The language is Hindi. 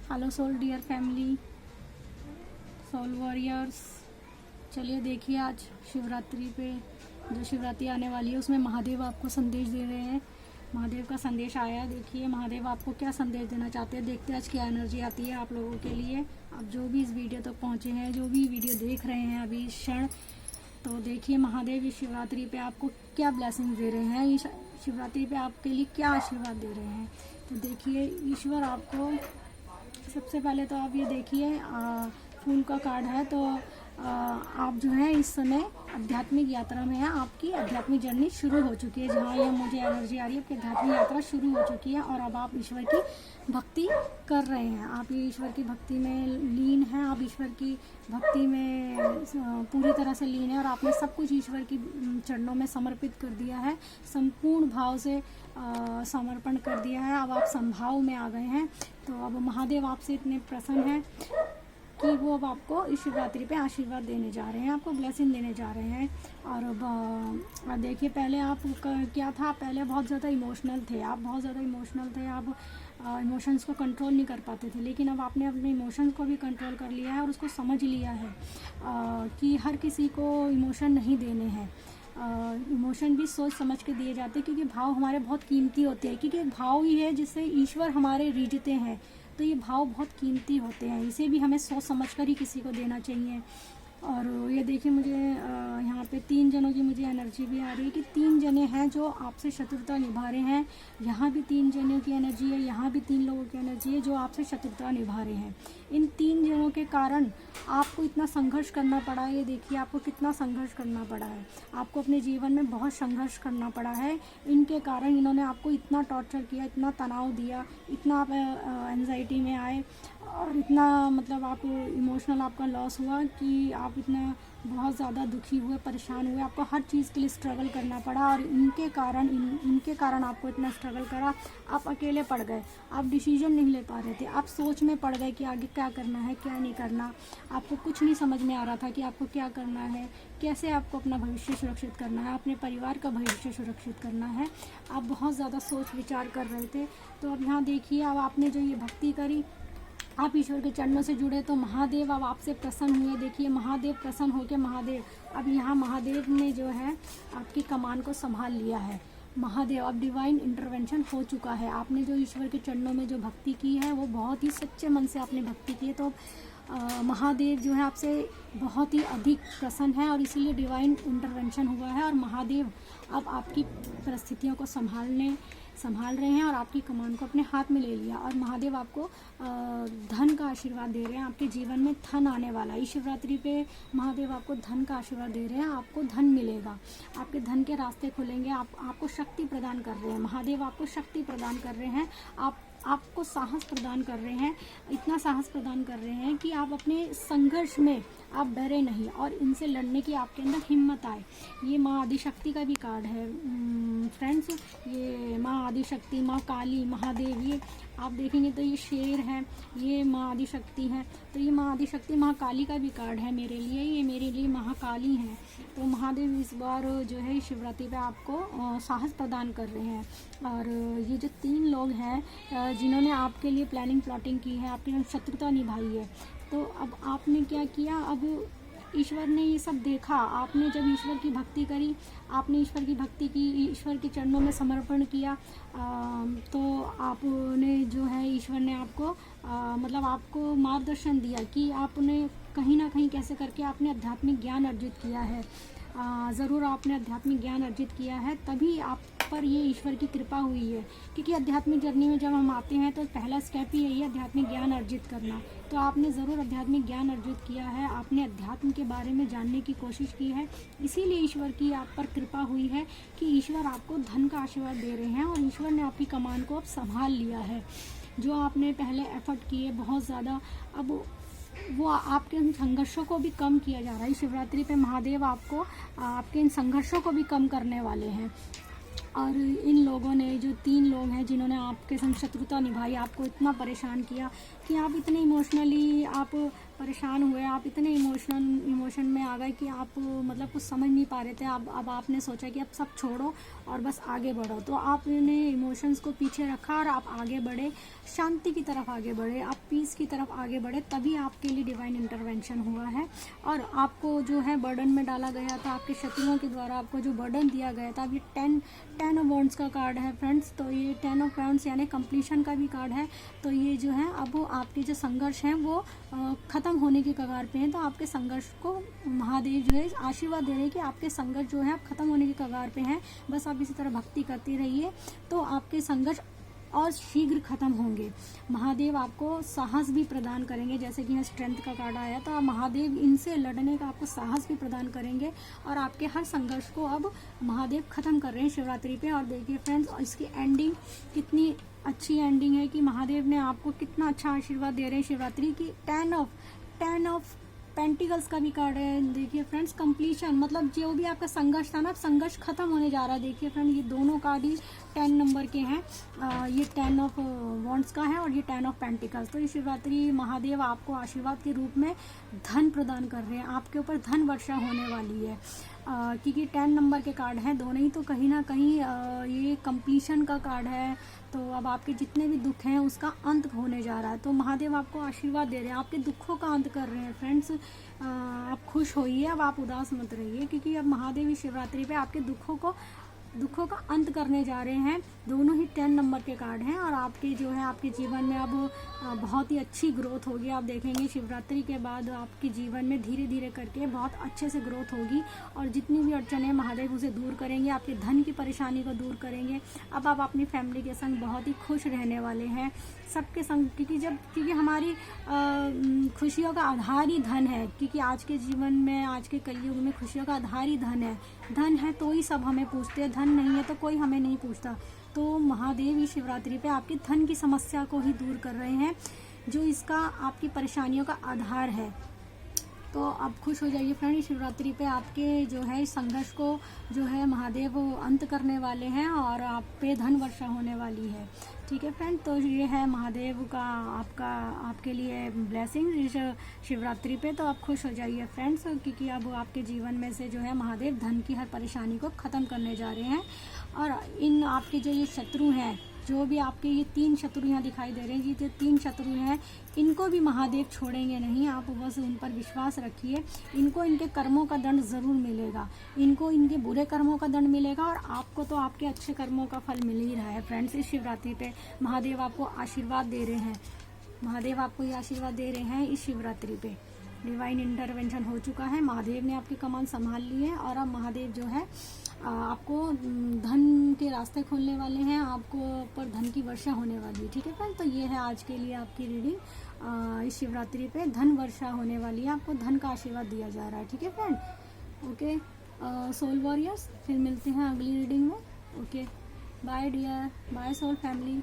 Hello soul dear family, soul warriors. चलिए देखिए, आज शिवरात्रि पे जो शिवरात्रि आने वाली है उसमें महादेव आपको संदेश दे रहे हैं। महादेव का संदेश आया, देखिए महादेव आपको क्या संदेश देना चाहते हैं। देखते हैं आज क्या एनर्जी आती है आप लोगों के लिए। आप जो भी इस वीडियो तक पहुँचे हैं, जो भी वीडियो देख रहे हैं अभी इस क्षण, तो देखिए महादेव इस शिवरात्रि पे आपको क्या ब्लेसिंग दे रहे हैं, इस शिवरात्रि पे आपके लिए क्या आशीर्वाद दे रहे हैं। तो देखिए ईश्वर आपको, सबसे पहले तो आप ये देखिए फूल का कार्ड है। तो आप जो है इस समय आध्यात्मिक यात्रा में हैं। आपकी आध्यात्मिक जर्नी शुरू हो चुकी है। जहाँ ये मुझे एनर्जी आ रही है, आपकी आध्यात्मिक यात्रा शुरू हो चुकी है और अब आप ईश्वर की भक्ति कर रहे हैं। आप ये ईश्वर की भक्ति में लीन हैं। आप ईश्वर की भक्ति में पूरी तरह से लीन हैं और आपने सब कुछ ईश्वर की चरणों में समर्पित कर दिया है। संपूर्ण भाव से समर्पण कर दिया है। अब आप संभाव में आ गए हैं। तो अब महादेव आपसे इतने प्रसन्न हैं कि वो अब आपको इस शिवरात्रि पे आशीर्वाद देने जा रहे हैं, आपको ब्लेसिंग देने जा रहे हैं। और अब देखिए, पहले आप क्या था, पहले बहुत ज़्यादा इमोशनल थे। आप बहुत ज़्यादा इमोशनल थे। आप इमोशंस को कंट्रोल नहीं कर पाते थे, लेकिन अब आपने अपने इमोशंस को भी कंट्रोल कर लिया है और उसको समझ लिया है कि हर किसी को इमोशन नहीं देने हैं। इमोशन भी सोच समझ के दिए जाते हैं, क्योंकि भाव हमारे बहुत कीमती होते हैं। क्योंकि भाव ही है जिससे ईश्वर हमारे रिझते हैं। तो ये भाव बहुत कीमती होते हैं, इसे भी हमें सोच समझ कर ही किसी को देना चाहिए। और ये देखिए, मुझे यहाँ पे 3 जनों की मुझे एनर्जी भी आ रही है कि 3 जने हैं जो आपसे शत्रुता निभा रहे हैं। यहाँ भी 3 जनों की एनर्जी है, यहाँ भी 3 लोगों की एनर्जी है जो आपसे शत्रुता निभा रहे हैं। इन 3 जनों के कारण आपको इतना संघर्ष करना पड़ा है। ये देखिए आपको कितना संघर्ष करना पड़ा है। आपको अपने जीवन में बहुत संघर्ष करना पड़ा है। इनके कारण इन्होंने आपको इतना टॉर्चर किया, इतना तनाव दिया, इतना आप एंजाइटी में आए और इतना मतलब आप इमोशनल आपका लॉस हुआ कि आप इतना बहुत ज़्यादा दुखी हुए, परेशान हुए। आपको हर चीज़ के लिए स्ट्रगल करना पड़ा और इनके कारण आपको इतना स्ट्रगल करा। आप अकेले पड़ गए, आप डिसीजन नहीं ले पा रहे थे, आप सोच में पड़ गए कि आगे क्या करना है, क्या नहीं करना। आपको कुछ नहीं समझ में आ रहा था कि आपको क्या करना है, कैसे आपको अपना भविष्य सुरक्षित करना है, अपने परिवार का भविष्य सुरक्षित करना है। आप बहुत ज़्यादा सोच विचार कर रहे थे। तो अब यहाँ देखिए, अब आपने जो ये भक्ति करी, आप ईश्वर के चरणों से जुड़े, तो महादेव अब आपसे प्रसन्न हुए। देखिए महादेव प्रसन्न होकर महादेव अब यहाँ महादेव ने जो है आपकी कमान को संभाल लिया है। महादेव अब डिवाइन इंटरवेंशन हो चुका है। आपने जो ईश्वर के चरणों में जो भक्ति की है, वो बहुत ही सच्चे मन से आपने भक्ति की है। तो महादेव जो है आपसे बहुत ही अधिक प्रसन्न है और इसीलिए डिवाइन इंटरवेंशन हुआ है। और महादेव अब आपकी परिस्थितियों को संभाल रहे हैं और आपकी कमान को अपने हाथ में ले लिया। और महादेव आपको धन का आशीर्वाद दे रहे हैं। आपके जीवन में धन आने वाला है। इस शिवरात्रि पे महादेव आपको धन का आशीर्वाद दे रहे हैं। आपको धन मिलेगा, आपके धन के रास्ते खुलेंगे। आपको शक्ति प्रदान कर रहे हैं। महादेव आपको शक्ति प्रदान कर रहे हैं। आपको साहस प्रदान कर रहे हैं। इतना साहस प्रदान कर रहे हैं कि आप अपने संघर्ष में आप डरे नहीं और इनसे लड़ने की आपके अंदर हिम्मत आए। ये माँ आदिशक्ति का भी कार्ड है फ्रेंड्स। ये माँ आदिशक्ति, माँ काली, महादेव, ये आप देखेंगे तो ये शेर है, ये माँ आदिशक्ति है। तो ये माँ आदिशक्ति, महाकाली का भी कार्ड है मेरे लिए। ये मेरे लिए महाकाली हैं। तो महादेव इस बार जो है शिवरात्रि पे आपको साहस प्रदान कर रहे हैं। और ये जो 3 लोग हैं जिन्होंने आपके लिए प्लानिंग प्लॉटिंग की है, आपके साथ शत्रुता निभाई है, तो अब आपने क्या किया, अब ईश्वर ने ये सब देखा। आपने जब ईश्वर की भक्ति करी, आपने ईश्वर की भक्ति की, ईश्वर के चरणों में समर्पण किया, तो आपने जो है ईश्वर ने आपको मतलब आपको मार्गदर्शन दिया कि आपने कहीं ना कहीं कैसे करके आपने आध्यात्मिक ज्ञान अर्जित किया है। ज़रूर आपने आध्यात्मिक ज्ञान अर्जित किया है, तभी आप पर ये ईश्वर की कृपा हुई है। क्योंकि आध्यात्मिक जर्नी में जब हम आते हैं तो पहला स्टेप ही यही है, आध्यात्मिक ज्ञान अर्जित करना। तो आपने ज़रूर आध्यात्मिक ज्ञान अर्जित किया है। आपने अध्यात्म के बारे में जानने की कोशिश की है। इसीलिए ईश्वर की आप पर कृपा हुई है कि ईश्वर आपको धन का आशीर्वाद दे रहे हैं और ईश्वर ने आपकी कमान को अब संभाल लिया है। जो आपने पहले एफर्ट किए बहुत ज़्यादा, अब वो आपके उन संघर्षों को भी कम किया जा रहा है। शिवरात्रि पे महादेव आपको आपके इन संघर्षों को भी कम करने वाले हैं। और इन लोगों ने, जो 3 लोग हैं जिन्होंने आपके संग शत्रुता निभाई, आपको इतना परेशान किया कि आप इतने इमोशनली आप परेशान हुए, आप इतने इमोशन में आ गए कि आप मतलब कुछ समझ नहीं पा रहे थे। अब आपने सोचा कि अब सब छोड़ो और बस आगे बढ़ो। तो आपने इमोशंस को पीछे रखा और आप आगे बढ़े, शांति की तरफ आगे बढ़े, आप पीस की तरफ आगे बढ़े, तभी आपके लिए डिवाइन इंटरवेंशन हुआ है। और आपको जो है बर्डन में डाला गया था, आपके शत्रुओं के द्वारा आपको जो बर्डन दिया गया था। अब ये 10 ऑफ वॉन्ड्स का कार्ड है फ्रेंड्स, तो ये 10 ऑफ वॉन्ड्स यानी कंप्लीशन का भी कार्ड है। तो ये जो है अब आपके जो संघर्ष हैं वो ख़त्म होने के कगार पे हैं। तो आपके संघर्ष को महादेव जो है आशीर्वाद दे रहे हैं कि आपके संघर्ष जो है अब ख़त्म होने के कगार पे हैं। बस आप इसी तरह भक्ति करते रहिए तो आपके संघर्ष और शीघ्र खत्म होंगे। महादेव आपको साहस भी प्रदान करेंगे, जैसे कि यहाँ स्ट्रेंथ का कार्ड आया तो महादेव इनसे लड़ने का आपको साहस भी प्रदान करेंगे और आपके हर संघर्ष को अब महादेव खत्म कर रहे हैं शिवरात्रि पे। और देखिए फ्रेंड्स, इसकी एंडिंग कितनी अच्छी एंडिंग है कि महादेव ने आपको कितना अच्छा आशीर्वाद दे रहे हैं शिवरात्रि की। 10 ऑफ पेंटिकल्स का भी कार्ड है। देखिए फ्रेंड्स, कंप्लीशन मतलब जो भी आपका संघर्ष था ना, अब संघर्ष खत्म होने जा रहा है। देखिए फ्रेंड, ये दोनों कार्ड ही 10 नंबर के हैं। ये 10 ऑफ वॉन्ड्स का है और ये 10 ऑफ पेंटिकल्स। तो ये शिवरात्रि महादेव आपको आशीर्वाद के रूप में धन प्रदान कर रहे हैं, आपके ऊपर धन वर्षा होने वाली है। क्योंकि 10 नंबर के कार्ड हैं दोनों ही, तो कहीं ना कहीं ये कंप्लीशन का कार्ड है। तो अब आपके जितने भी दुख हैं उसका अंत होने जा रहा है। तो महादेव आपको आशीर्वाद दे रहे हैं, आपके दुखों का अंत कर रहे हैं फ्रेंड्स। आप खुश होइए, अब आप उदास मत रहिए, क्योंकि अब महादेव इस शिवरात्रि पे आपके दुखों का अंत करने जा रहे हैं। दोनों ही 10 नंबर के कार्ड हैं और आपके जो है आपके जीवन में अब बहुत ही अच्छी ग्रोथ होगी। आप देखेंगे शिवरात्रि के बाद आपके जीवन में धीरे धीरे करके बहुत अच्छे से ग्रोथ होगी और जितनी भी अड़चनें महादेव उसे दूर करेंगे, आपके धन की परेशानी को दूर करेंगे। अब आप अपनी फैमिली के संग बहुत ही खुश रहने वाले हैं, सबके संग, क्योंकि हमारी खुशियों का आधार ही धन है। क्योंकि आज के जीवन में, आज के कलयुग में खुशियों का आधार ही धन है। धन है तो ही सब हमें पूछते हैं, धन नहीं है तो कोई हमें नहीं पूछता। तो महादेव इस शिवरात्रि पे आपकी धन की समस्या को ही दूर कर रहे हैं, जो इसका आपकी परेशानियों का आधार है। तो आप खुश हो जाइए फ्रेंड, शिवरात्रि पे आपके जो है संघर्ष को जो है महादेव अंत करने वाले हैं और आप पे धन वर्षा होने वाली है। ठीक है फ्रेंड, तो ये है महादेव का आपके लिए ब्लेसिंग इस शिवरात्रि पे। तो आप खुश हो जाइए फ्रेंड्स, क्योंकि अब आपके जीवन में से जो है महादेव धन की हर परेशानी को ख़त्म करने जा रहे हैं। और इन आपके जो ये शत्रु हैं, जो भी आपके ये 3 शत्रु यहाँ दिखाई दे रहे हैं, ये 3 शत्रु हैं, इनको भी महादेव छोड़ेंगे नहीं। आप बस उन पर विश्वास रखिए, इनको इनके कर्मों का दंड ज़रूर मिलेगा, इनको इनके बुरे कर्मों का दंड मिलेगा और आपको तो आपके अच्छे कर्मों का फल मिल ही रहा है फ्रेंड्स। इस शिवरात्रि पे महादेव आपको आशीर्वाद दे रहे हैं, महादेव आपको ये आशीर्वाद दे रहे हैं इस शिवरात्रि पे। डिवाइन इंटरवेंशन हो चुका है, महादेव ने आपकी कमान संभाल ली है और अब महादेव जो है आपको धन के रास्ते खोलने वाले हैं, आपको पर धन की वर्षा होने वाली है। ठीक है फ्रेंड, तो ये है आज के लिए आपकी रीडिंग। इस शिवरात्रि पे धन वर्षा होने वाली है, आपको धन का आशीर्वाद दिया जा रहा है। ठीक है फ्रेंड, ओके सोल वॉरियर्स, फिर मिलते हैं अगली रीडिंग में। Okay bye dear, bye soul family.